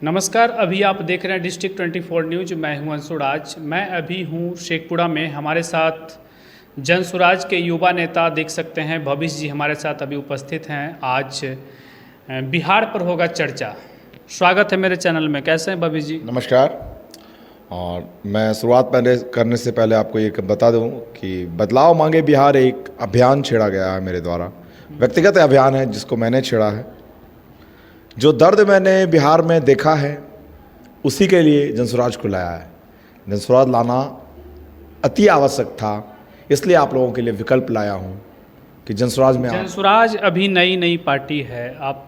नमस्कार। अभी आप देख रहे हैं डिस्ट्रिक्ट 24 न्यूज। मैं हूं अंशुराज। मैं अभी हूं शेखपुरा में। हमारे साथ जन स्वराज के युवा नेता देख सकते हैं भविष्य जी हमारे साथ अभी उपस्थित हैं। आज बिहार पर होगा चर्चा। स्वागत है मेरे चैनल में। कैसे हैं भविष्य जी? नमस्कार। और मैं शुरुआत पहले करने से पहले आपको ये बता दूं कि बदलाव मांगे बिहार एक अभियान छेड़ा गया है मेरे द्वारा। व्यक्तिगत अभियान है जिसको मैंने छेड़ा है। जो दर्द मैंने बिहार में देखा है उसी के लिए जनसुराज को लाया है। जनसुराज लाना अति आवश्यक था, इसलिए आप लोगों के लिए विकल्प लाया हूं कि जनसुराज में जनसुराज अभी नई पार्टी है, आप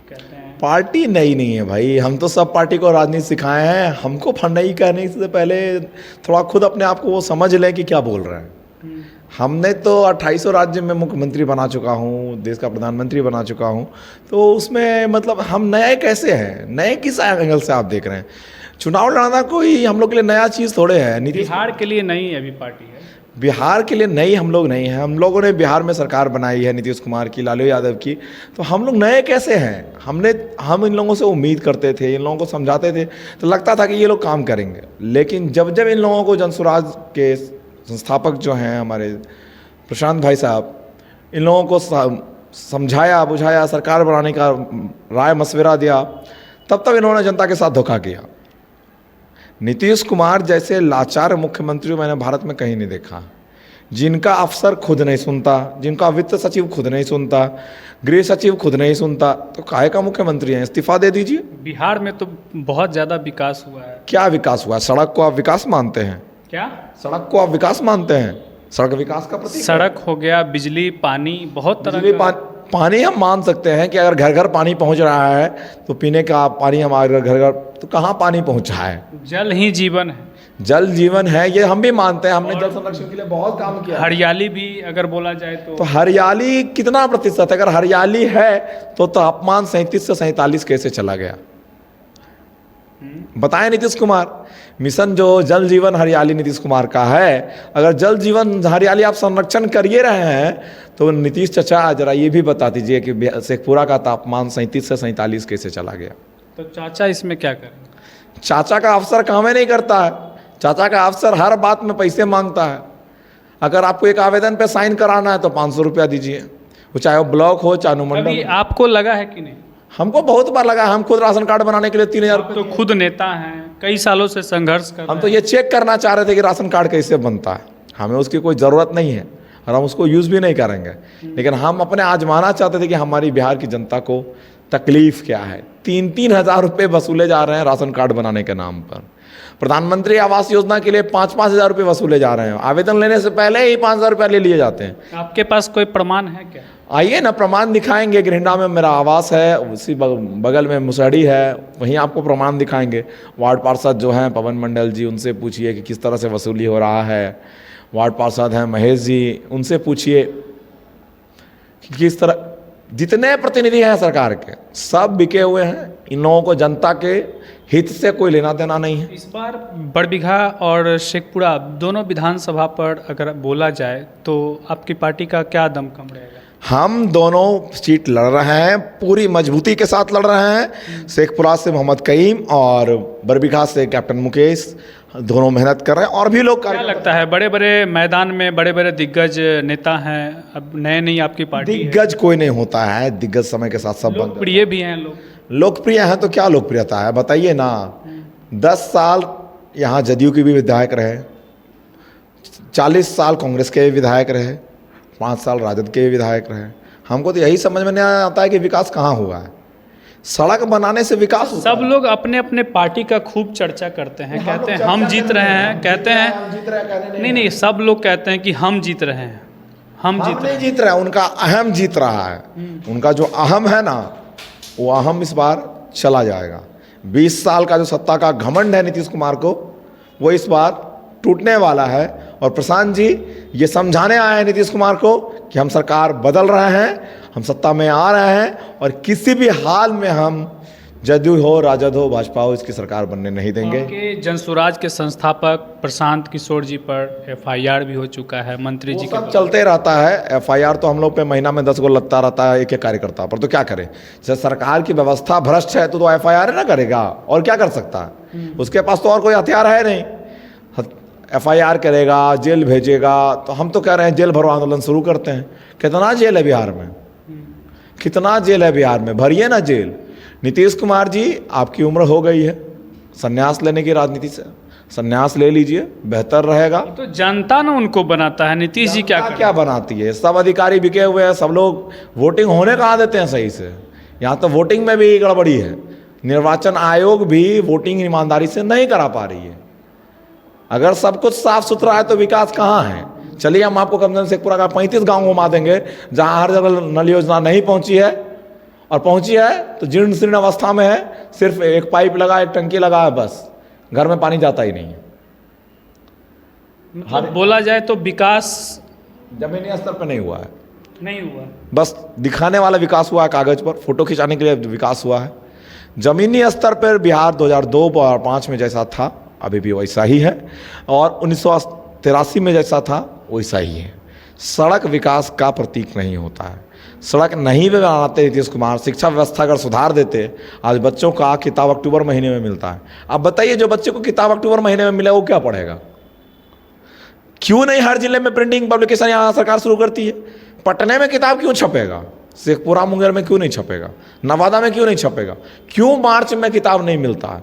कहते हैं। पार्टी नई नहीं है भाई, हम तो सब पार्टी को राजनीति सिखाए हैं। हमको फंडई करने से पहले थोड़ा खुद अपने आप को वो समझ लें कि क्या बोल रहे हैं। हमने तो 28 राज्य में मुख्यमंत्री बना चुका हूँ, देश का प्रधानमंत्री बना चुका हूँ, तो उसमें मतलब हम नए कैसे हैं? नए किस एंगल से आप देख रहे हैं? चुनाव लड़ना कोई हम लोग के लिए नया चीज़ थोड़े है। बिहार के लिए नई अभी पार्टी है। बिहार के लिए नई हम लोग नहीं हैं। हम लोगों ने बिहार में सरकार बनाई है नीतीश कुमार की, लालू यादव की, तो हम लोग नए कैसे हैं? हम इन लोगों से उम्मीद करते थे, इन लोगों को समझाते थे, तो लगता था कि ये लोग काम करेंगे। लेकिन जब जब इन लोगों को जनसुराज के संस्थापक जो हैं हमारे प्रशांत भाई साहब, इन लोगों को समझाया बुझाया, सरकार बनाने का राय मशविरा दिया, तब तब इन्होंने जनता के साथ धोखा किया। नीतीश कुमार जैसे लाचार मुख्यमंत्री मैंने भारत में कहीं नहीं देखा, जिनका अफसर खुद नहीं सुनता, जिनका वित्त सचिव खुद नहीं सुनता, गृह सचिव खुद नहीं सुनता, तो काहे का मुख्यमंत्री हैं? इस्तीफा दे दीजिए। बिहार में तो बहुत ज़्यादा विकास हुआ है। क्या विकास हुआ? सड़क को आप विकास मानते हैं? क्या सड़क को आप विकास मानते हैं? सड़क विकास का प्रतीक है। सड़क हो गया, बिजली, पानी, बहुत तरह बिजली, का। पानी हम मान सकते हैं कि अगर घर घर पानी पहुंच रहा है तो पीने का पानी हमारे घर घर, तो कहाँ पानी पहुंचा है? जल ही जीवन है। जल जीवन है, ये हम भी मानते हैं। हमने जल संरक्षण के लिए बहुत काम किया। हरियाली भी अगर बोला जाए तो हरियाली कितना प्रतिशत? अगर हरियाली है तो तापमान 37 से 47 कैसे चला गया? बताएं नीतीश कुमार। मिशन जो जल जीवन हरियाली नीतीश कुमार का है, अगर जल जीवन हरियाली आप संरक्षण करिए रहे हैं तो नीतीश चाचा जरा ये भी बता दीजिए कि शेखपुरा का तापमान 37 से 47 कैसे चला गया? तो चाचा इसमें क्या करें? चाचा का अफसर काम ही नहीं करता है। चाचा का अफसर हर बात में पैसे मांगता है। अगर आपको एक आवेदन पे साइन कराना है तो 500 रुपया दीजिए, वो चाहे वो ब्लॉक हो चाहे अनुमंडल। अभी आपको लगा है कि नहीं? हमको बहुत बार लगा। हम खुद राशन कार्ड बनाने के लिए 3000 तो खुद नेता हैं, कई सालों से संघर्ष कर रहे हम तो ये चेक करना चाह रहे थे कि राशन कार्ड कैसे बनता है। हमें उसकी कोई ज़रूरत नहीं है और हम उसको यूज़ भी नहीं करेंगे, लेकिन हम अपने आजमाना चाहते थे कि हमारी बिहार की जनता को तकलीफ क्या है। 3-3 हज़ार रुपये वसूले जा रहे हैं राशन कार्ड बनाने के नाम पर। प्रधानमंत्री आवास योजना के लिए 5-5 हज़ार रुपये वसूले जा रहे हैं। आवेदन लेने से पहले ही 5,000 रुपया ले लिए जाते हैं। आपके पास कोई प्रमाण है क्या? आइए ना, प्रमाण दिखाएंगे। गृहिणा में मेरा आवास है, उसी बगल में मुसहरी है, वहीं आपको प्रमाण दिखाएंगे। वार्ड पार्षद जो हैं पवन मंडल जी, उनसे पूछिए कि किस तरह से वसूली हो रहा है। वार्ड पार्षद हैं महेश जी, उनसे पूछिए कि किस तरह। जितने प्रतिनिधि हैं सरकार के सब बिके हुए हैं। इन लोगों को जनता के हित से कोई लेना देना नहीं है। इस बार बड़बीघा और शेखपुरा दोनों विधानसभा पर अगर बोला जाए तो आपकी पार्टी का क्या दमखम रहेगा? हम दोनों सीट लड़ रहे हैं, पूरी मजबूती के साथ लड़ रहे हैं। शेखपुरा से मोहम्मद कईम और बड़बीघा से कैप्टन मुकेश, दोनों मेहनत कर रहे हैं। और भी लोग क्या लगता है? बड़े बड़े मैदान में बड़े बड़े दिग्गज नेता हैं, अब नए नहीं आपकी पार्टी है। दिग्गज कोई नहीं होता है, दिग्गज समय के साथ सब बनते हैं। लोकप्रिय भी हैं लोग। लोकप्रिय हैं तो क्या लोकप्रियता है बताइए ना। 10 साल यहाँ जदयू के भी विधायक रहे, 40 साल कांग्रेस के भी विधायक रहे, 5 साल राजद के भी विधायक रहे। हमको तो यही समझ में नहीं आता है कि विकास कहाँ हुआ है। सड़क बनाने से विकास होता सब लोग अपने अपने पार्टी का खूब चर्चा करते हैं, कहते हैं हम जीत रहे हैं, कहते हैं नहीं, सब लोग कहते हैं कि हम जीत रहे हैं, हम नहीं जीत रहे हैं। उनका अहम जीत रहा है। उनका जो अहम है ना, वो अहम इस बार चला जाएगा। 20 साल का जो सत्ता का घमंड है नीतीश कुमार को, वो इस बार टूटने वाला है। और प्रशांत जी ये समझाने आए हैं नीतीश कुमार को कि हम सरकार बदल रहे हैं, हम सत्ता में आ रहे हैं और किसी भी हाल में हम जदयू हो, राजद हो, भाजपा हो, इसकी सरकार बनने नहीं देंगे। आपके जनसुराज के संस्थापक प्रशांत किशोर जी पर एफआईआर भी हो चुका है मंत्री जी वो के सब चलते रहता है। एफआईआर तो हम लोग पे महीना में 10 गो लगता रहता है एक एक कार्यकर्ता पर, तो क्या करें? जब सरकार की व्यवस्था भ्रष्ट है तो एफआईआर ना करेगा, और क्या कर सकता है? उसके पास तो और कोई हथियार है नहीं। एफआईआर करेगा, जेल भेजेगा। तो हम तो कह रहे हैं जेल भरो आंदोलन शुरू करते हैं। कितना जेल है बिहार में, कितना जेल है बिहार में, भरिए ना जेल। नीतीश कुमार जी, आपकी उम्र हो गई है संन्यास लेने की, राजनीति से संन्यास ले लीजिए, बेहतर रहेगा। तो जनता ना उनको बनाता है, नीतीश जी क्या क्या बनाती है? सब अधिकारी बिके हुए हैं, सब लोग वोटिंग होने कहाँ देते हैं सही से। यहाँ तो वोटिंग में भी गड़बड़ी है। निर्वाचन आयोग भी वोटिंग ईमानदारी से नहीं करा पा रही है। अगर सब कुछ साफ सुथरा है तो विकास कहाँ है? चलिए हम आपको कम से कम शेखपुरा का 35 गांव घुमा देंगे जहां हर जगह नल योजना नहीं पहुंची है, और पहुंची है तो जीर्ण शीर्ण अवस्था में है। सिर्फ एक पाइप लगा, एक टंकी लगा है, बस घर में पानी जाता ही नहीं है। मतलब बोला जाए तो विकास जमीनी स्तर पर नहीं हुआ है, नहीं हुआ, बस दिखाने वाला विकास हुआ है, कागज पर फोटो खिंचाने के लिए विकास हुआ है। जमीनी स्तर पर बिहार 2002 और 2005 में जैसा था अभी भी वैसा ही है, और 1983 में जैसा था वैसा ही है। सड़क विकास का प्रतीक नहीं होता है। सड़क नहीं भी बनाते नीतीश कुमार। शिक्षा व्यवस्था अगर सुधार देते, आज बच्चों का किताब अक्टूबर महीने में मिलता है। अब बताइए, जो बच्चे को किताब अक्टूबर महीने में मिले वो क्या पढ़ेगा? क्यों नहीं हर जिले में प्रिंटिंग पब्लिकेशन यहाँ सरकार शुरू करती है? पटने में किताब क्यों छपेगा? शेखपुरा मुंगेर में क्यों नहीं छपेगा? नवादा में क्यों नहीं छपेगा? क्यों मार्च में किताब नहीं मिलता है?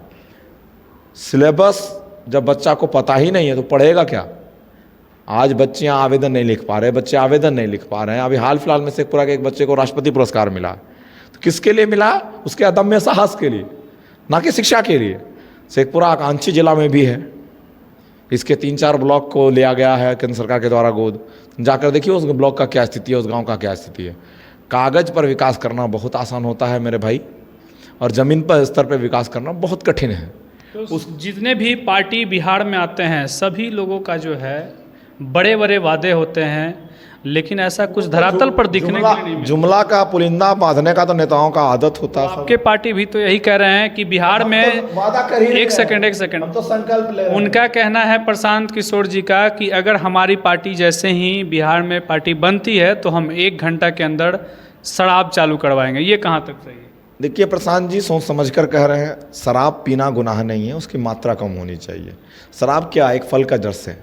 सिलेबस जब बच्चा को पता ही नहीं है तो पढ़ेगा क्या? आज बच्चियां आवेदन नहीं लिख पा रहे, बच्चे आवेदन नहीं लिख पा रहे हैं। अभी हाल फिलहाल में शेखपुरा के एक बच्चे को राष्ट्रपति पुरस्कार मिला, तो किसके लिए मिला? उसके अदम्य साहस के लिए, ना कि शिक्षा के लिए। शेखपुरा आकांक्षी जिला में भी है। इसके 3-4 ब्लॉक को लिया गया है केंद्र सरकार के द्वारा गोद। जाकर देखिए उस ब्लॉक का क्या स्थिति है, उस गाँव का क्या स्थिति है। कागज पर विकास करना बहुत आसान होता है मेरे भाई, और ज़मीन पर स्तर पर विकास करना बहुत कठिन है। तो जितने भी पार्टी बिहार में आते हैं सभी लोगों का जो है बड़े बड़े वादे होते हैं, लेकिन ऐसा कुछ धरातल पर दिखने के लिए नहीं मिलता। जुमला का पुलिंदा बांधने का तो नेताओं का आदत होता है। आपके पार्टी भी तो यही कह रहे हैं कि बिहार में वादा कर ही एक सेकंड हम तो संकल्प ले रहे हैं। उनका कहना है प्रशांत किशोर जी का कि अगर हमारी पार्टी जैसे ही बिहार में पार्टी बनती है तो हम 1 घंटा के अंदर शराब चालू करवाएंगे। ये कहाँ तक सही है? देखिए प्रशांत जी सोच समझ कर कह रहे हैं। शराब पीना गुनाह नहीं है, उसकी मात्रा कम होनी चाहिए। शराब क्या, एक फल का रस है।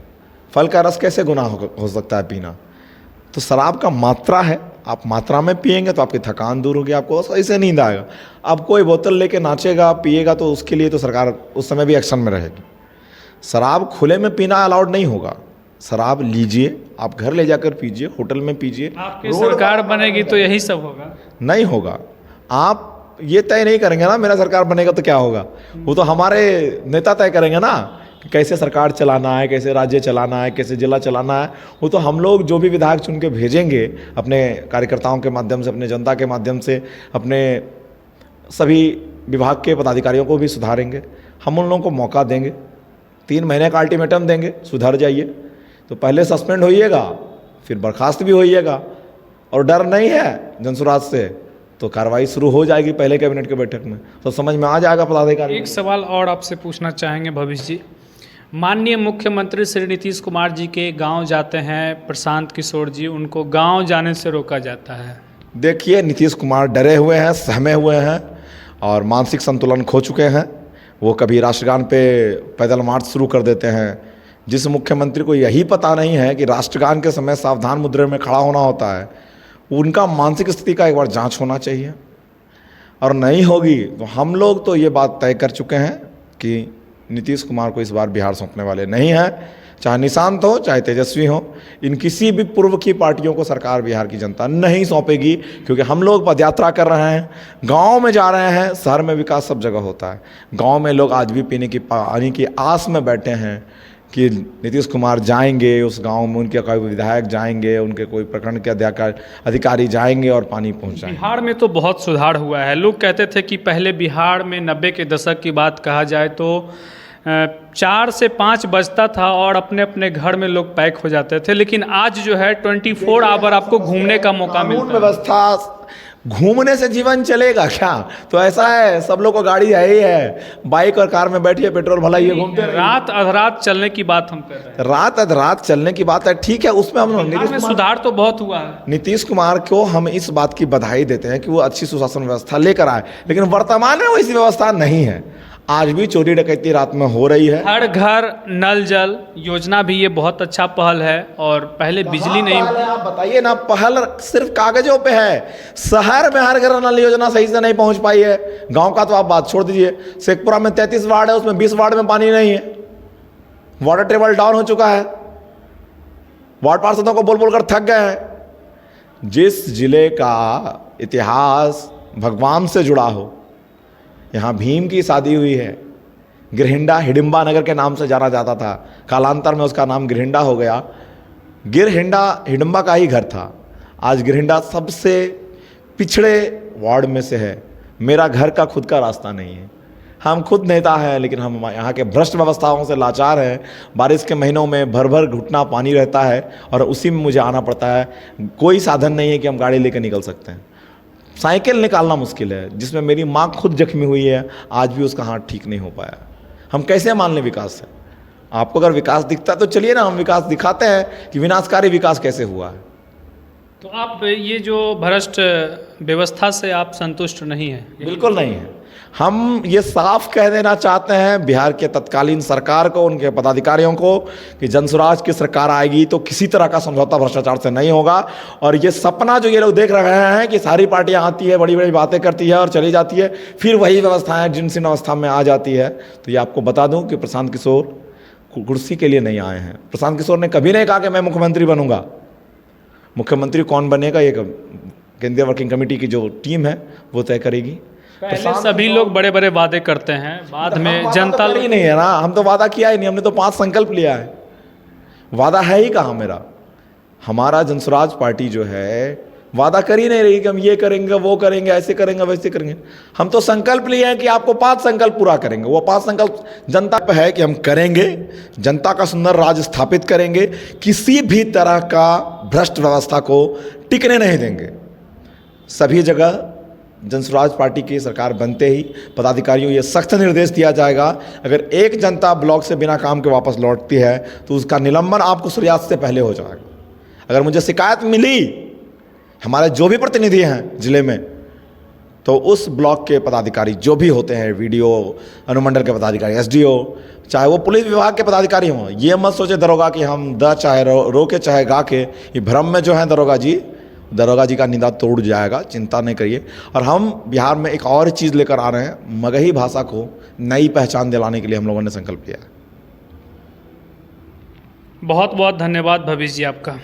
फल का रस कैसे गुनाह हो सकता है पीना? तो शराब का मात्रा है, आप मात्रा में पिएंगे तो आपकी थकान दूर होगी, आपको सही से नींद आएगा। अब कोई बोतल लेके नाचेगा पिएगा तो उसके लिए तो सरकार उस समय भी एक्शन में रहेगी। शराब खुले में पीना अलाउड नहीं होगा। शराब लीजिए, आप घर ले जाकर पीजिए, होटल में पीजिए। आपकी सरकार बनेगी तो यही सब होगा? नहीं होगा। आप ये तय नहीं करेंगे ना मेरा सरकार बनेगा तो क्या होगा, वो तो हमारे नेता तय करेंगे ना कि कैसे सरकार चलाना है, कैसे राज्य चलाना है, कैसे जिला चलाना है। वो तो हम लोग जो भी विधायक चुन के भेजेंगे अपने कार्यकर्ताओं के माध्यम से, अपने जनता के माध्यम से, अपने सभी विभाग के पदाधिकारियों को भी सुधारेंगे। हम उन लोगों को मौका देंगे, 3 महीने का अल्टीमेटम देंगे, सुधर जाइए। तो पहले सस्पेंड होइएगा, फिर बर्खास्त भी होइएगा, और डर नहीं है जनसुराज से तो कार्रवाई शुरू हो जाएगी पहले कैबिनेट के बैठक में, तो समझ में आ जाएगा पदाधिकारी। एक सवाल और आपसे पूछना चाहेंगे भविष्य जी। माननीय मुख्यमंत्री श्री नीतीश कुमार जी के गांव जाते हैं प्रशांत किशोर जी, उनको गांव जाने से रोका जाता है। देखिए नीतीश कुमार डरे हुए हैं, सहमे हुए हैं और मानसिक संतुलन खो चुके हैं। वो कभी राष्ट्रगान पे पैदल मार्च शुरू कर देते हैं। जिस मुख्यमंत्री को यही पता नहीं है कि राष्ट्रगान के समय सावधान मुद्रे में खड़ा होना होता है, उनका मानसिक स्थिति का एक बार जांच होना चाहिए। और नहीं होगी तो हम लोग तो ये बात तय कर चुके हैं कि नीतीश कुमार को इस बार बिहार सौंपने वाले नहीं हैं। चाहे निशांत हो, चाहे तेजस्वी हो, इन किसी भी पूर्व की पार्टियों को सरकार बिहार की जनता नहीं सौंपेगी, क्योंकि हम लोग पदयात्रा कर रहे हैं, गांव में जा रहे हैं। शहर में विकास सब जगह होता है, गांव में लोग आज भी पीने की पानी की आस में बैठे हैं कि नीतीश कुमार जाएंगे उस गांव में, उनके कोई विधायक जाएंगे, उनके कोई प्रखंड के अधिकारी जाएंगे और पानी पहुंचाएंगे। बिहार में तो बहुत सुधार हुआ है। लोग कहते थे कि पहले बिहार में 90 के दशक की बात कहा जाए तो 4 से 5 बजता था और अपने अपने घर में लोग पैक हो जाते थे, लेकिन आज जो है 24 आवर आपको घूमने का मौका मिलता है। व्यवस्था घूमने से जीवन चलेगा क्या? तो ऐसा है, सब लोग को गाड़ी है ही है, बाइक और कार में बैठिए, पेट्रोल भलाइए, घूमते रहिए। रात अधरात चलने की बात हम कर रहे हैं। रात अधरात चलने की बात है, ठीक है, उसमें हम बिहार में सुधार तो बहुत हुआ है। नीतीश कुमार को हम इस बात की बधाई देते हैं कि वो अच्छी सुशासन व्यवस्था लेकर आए, लेकिन वर्तमान में वैसी व्यवस्था नहीं है। आज भी चोरी डकैती रात में हो रही है। हर घर नल जल योजना भी ये बहुत अच्छा पहल है, और पहले बिजली नहीं। आप बताइए ना, पहल सिर्फ कागजों पे है। शहर में हर घर नल योजना सही से नहीं पहुंच पाई है। गांव का तो आप बात छोड़ दीजिए, शेखपुरा में 33 वार्ड है, उसमें 20 वार्ड में पानी नहीं है, वाटर टेबल डाउन हो चुका है, वार्ड पार्षदों को बोल बोलकर थक गए हैं। जिस जिले का इतिहास भगवान से जुड़ा हो, यहाँ भीम की शादी हुई है, गिरहिंडा हिडिंबा नगर के नाम से जाना जाता था, कालांतर में उसका नाम गिरहिंडा हो गया। गिरहिंडा हिडिंबा का ही घर था। आज गिरहिंडा सबसे पिछड़े वार्ड में से है। मेरा घर का खुद का रास्ता नहीं है। हम खुद नेता हैं, लेकिन हम यहाँ के भ्रष्ट व्यवस्थाओं से लाचार हैं। बारिश के महीनों में भर भर घुटना पानी रहता है और उसी में मुझे आना पड़ता है। कोई साधन नहीं है कि हम गाड़ी लेकर निकल सकते हैं। साइकिल निकालना मुश्किल है, जिसमें मेरी माँ खुद जख्मी हुई है, आज भी उसका हाथ ठीक नहीं हो पाया। हम कैसे मान लें विकास है? आपको अगर विकास दिखता है तो चलिए ना, हम विकास दिखाते हैं कि विनाशकारी विकास कैसे हुआ है। तो आप ये जो भ्रष्ट व्यवस्था से आप संतुष्ट नहीं हैं? बिल्कुल नहीं है। हम ये साफ कह देना चाहते हैं बिहार के तत्कालीन सरकार को, उनके पदाधिकारियों को, कि जनसुराज की सरकार आएगी तो किसी तरह का समझौता भ्रष्टाचार से नहीं होगा। और ये सपना जो ये लोग देख रहे हैं कि सारी पार्टियां आती है, बड़ी बड़ी बातें करती है और चली जाती है, फिर वही व्यवस्थाएं जिन सिन अवस्था में आ जाती है, तो ये आपको बता दूं कि प्रशांत किशोर कुर्सी के लिए नहीं आए हैं। प्रशांत किशोर ने कभी नहीं कहा कि मैं मुख्यमंत्री बनूंगा। मुख्यमंत्री कौन बनेगा ये केंद्रीय वर्किंग कमेटी की जो टीम है वो तय करेगी। पहले सभी लोग बड़े बड़े वादे करते हैं, बाद में जनता ही नहीं है ना। हम तो वादा किया ही नहीं, हमने तो 5 संकल्प लिया है। वादा है ही कहाँ मेरा? हमारा जनसुराज पार्टी जो है वादा कर ही नहीं रही कि हम ये करेंगे, वो करेंगे, ऐसे करेंगे, वैसे करेंगे। हम तो संकल्प लिए हैं कि आपको 5 संकल्प पूरा करेंगे। वो 5 संकल्प जनता पे है कि हम करेंगे, जनता का सुंदर राज स्थापित करेंगे, किसी भी तरह का भ्रष्ट व्यवस्था को टिकने नहीं देंगे। सभी जगह जनसुराज पार्टी की सरकार बनते ही पदाधिकारियों ये सख्त निर्देश दिया जाएगा, अगर एक जनता ब्लॉक से बिना काम के वापस लौटती है तो उसका निलंबन आपको सूर्यास्त से पहले हो जाएगा। अगर मुझे शिकायत मिली, हमारे जो भी प्रतिनिधि हैं जिले में, तो उस ब्लॉक के पदाधिकारी जो भी होते हैं, वीडियो, अनुमंडल के पदाधिकारी, एसडीओ, चाहे वो पुलिस विभाग के पदाधिकारी हों, ये मत सोचे दरोगा कि हम चाहे रो के चाहे गा के, ये भ्रम में जो है दरोगा जी का निदा तोड़ जाएगा, चिंता नहीं करिए। और हम बिहार में एक और चीज़ लेकर आ रहे हैं, मगही भाषा को नई पहचान दिलाने के लिए हम लोगों ने संकल्प लिया है। बहुत बहुत धन्यवाद भविष जी आपका।